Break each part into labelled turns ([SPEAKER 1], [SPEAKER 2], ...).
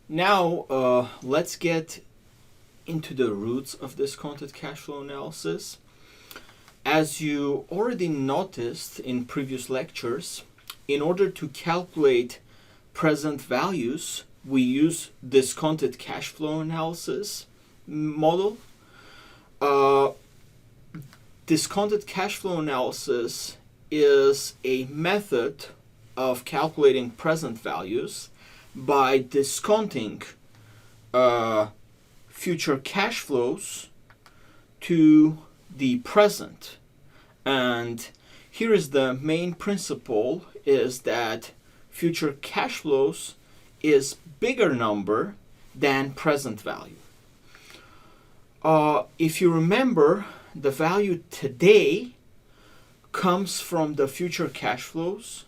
[SPEAKER 1] Now, let's get into the roots of discounted cash flow analysis. As you already noticed in previous lectures, in order to calculate present values, we use discounted cash flow analysis model. Discounted cash flow analysis is a method of calculating present values by discounting future cash flows to the present. And here is the main principle, is that future cash flows is bigger number than present value. If you remember, the value today comes from the future cash flows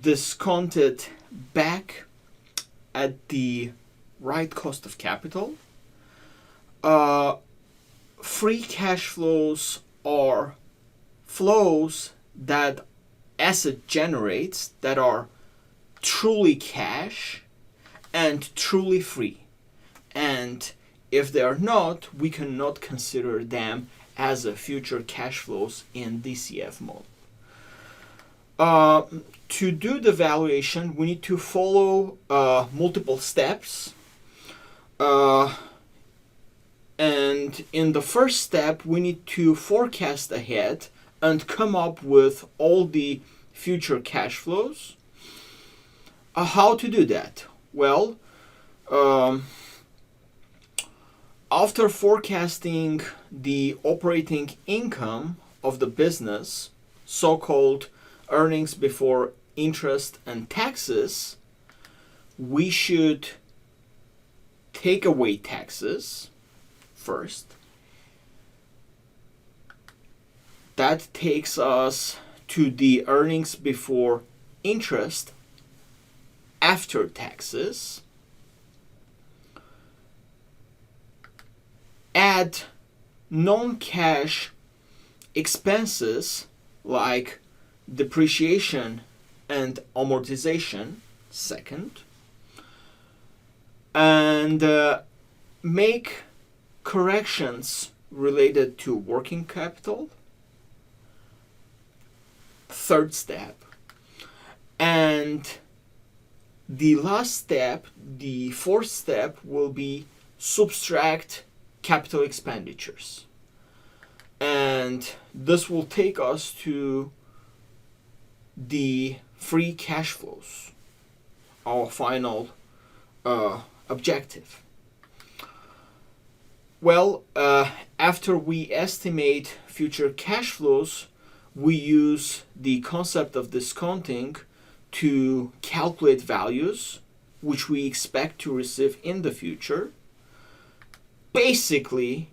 [SPEAKER 1] discounted back at the right cost of capital. Free cash flows are flows that asset generates that are truly cash and truly free. And if they are not, we cannot consider them as a future cash flows in DCF model. To do the valuation, we need to follow multiple steps. And in the first step, we need to forecast ahead and come up with all the future cash flows. How to do that? Well, after forecasting the operating income of the business, so-called earnings before interest and taxes, we should take away taxes first. That takes us to the earnings before interest after taxes. Add non-cash expenses like depreciation and amortization second, and make corrections related to working capital third step. And the last step, the fourth step, will be subtract capital expenditures. And this will take us to the free cash flows, our final objective. Well, after we estimate future cash flows, we use the concept of discounting to calculate values which we expect to receive in the future. Basically,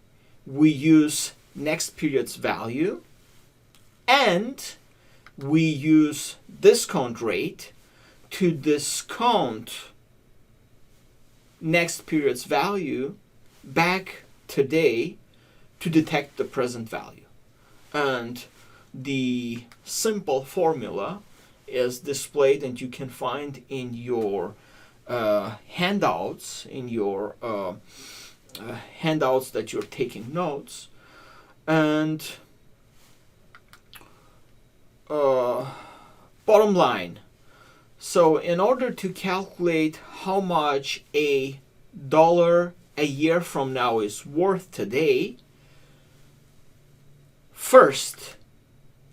[SPEAKER 1] we use next period's value, and we use discount rate to discount next period's value back today to detect the present value. And the simple formula is displayed, and you can find in your handouts, handouts that you're taking notes. And bottom line, so in order to calculate how much a dollar a year from now is worth today, first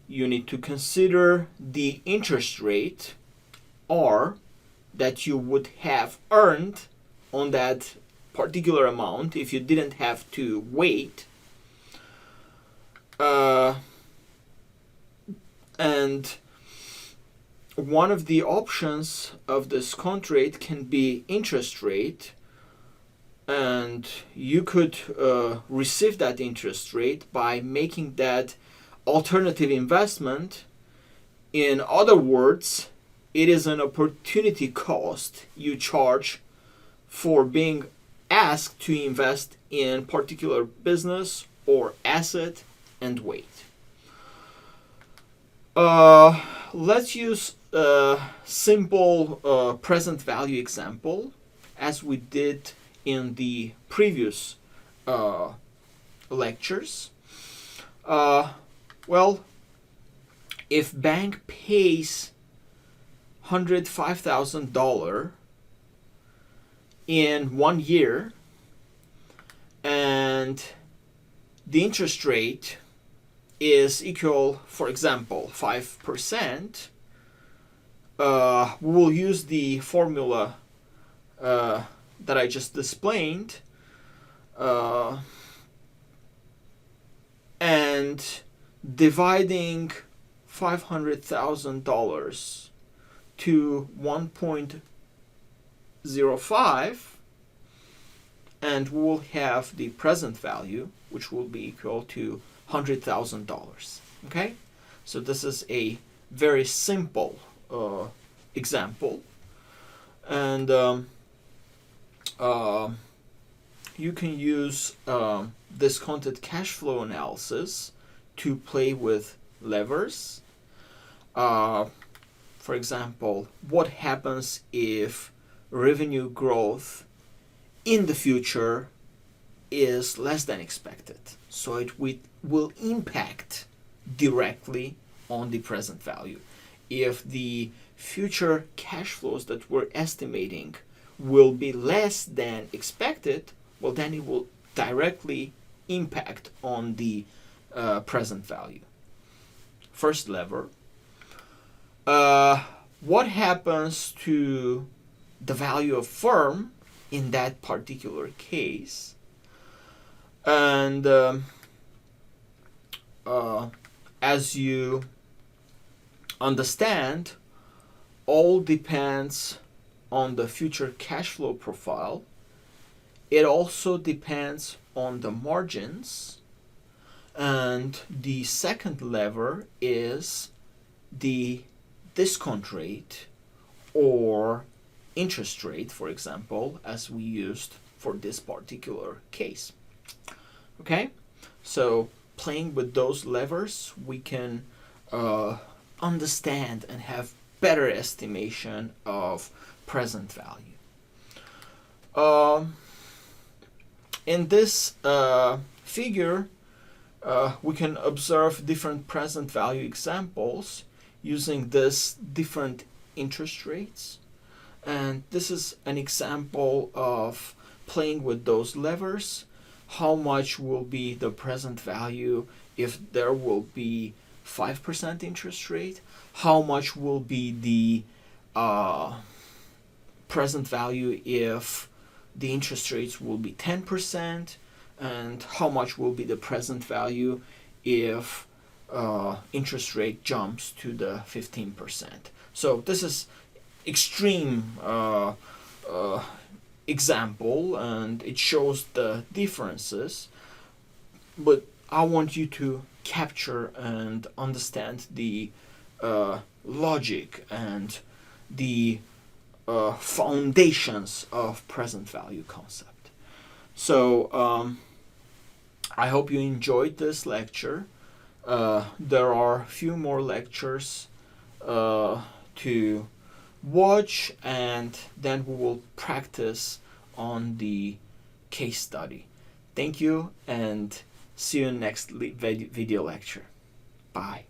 [SPEAKER 1] you need to consider the interest rate or that you would have earned on that particular amount if you didn't have to wait. And one of the options of discount rate can be interest rate, and you could receive that interest rate by making that alternative investment. In other words, it is an opportunity cost you charge for being asked to invest in particular business or asset and wait. Let's use a simple present value example as we did in the previous lectures. Well, if bank pays $105,000 in 1 year, and the interest rate is equal, for example, 5%, we will use the formula that I just displayed, and dividing $500,000 to 1.05, and we will have the present value, which will be equal to $100,000. Okay, so this is a very simple example, and you can use discounted cash flow analysis to play with levers. For example, what happens if revenue growth in the future is less than expected? So it will impact directly on the present value. If the future cash flows that we're estimating will be less than expected, well, then it will directly impact on the present value. First lever. What happens to the value of firm in that particular case? And as you understand, all depends on the future cash flow profile. It also depends on the margins. And the second lever is the discount rate or interest rate, for example, as we used for this particular case. Okay, so playing with those levers, we can understand and have better estimation of present value. In this figure, we can observe different present value examples using this different interest rates. And this is an example of playing with those levers. How much will be the present value if there will be 5% interest rate? How much will be the present value if the interest rates will be 10%? And how much will be the present value if interest rate jumps to the 15%? So this is extreme example, and it shows the differences, but I want you to capture and understand the logic and the foundations of present value concept. So I hope you enjoyed this lecture. There are a few more lectures to watch, and then we will practice on the case study. Thank you, and see you in next video lecture. Bye.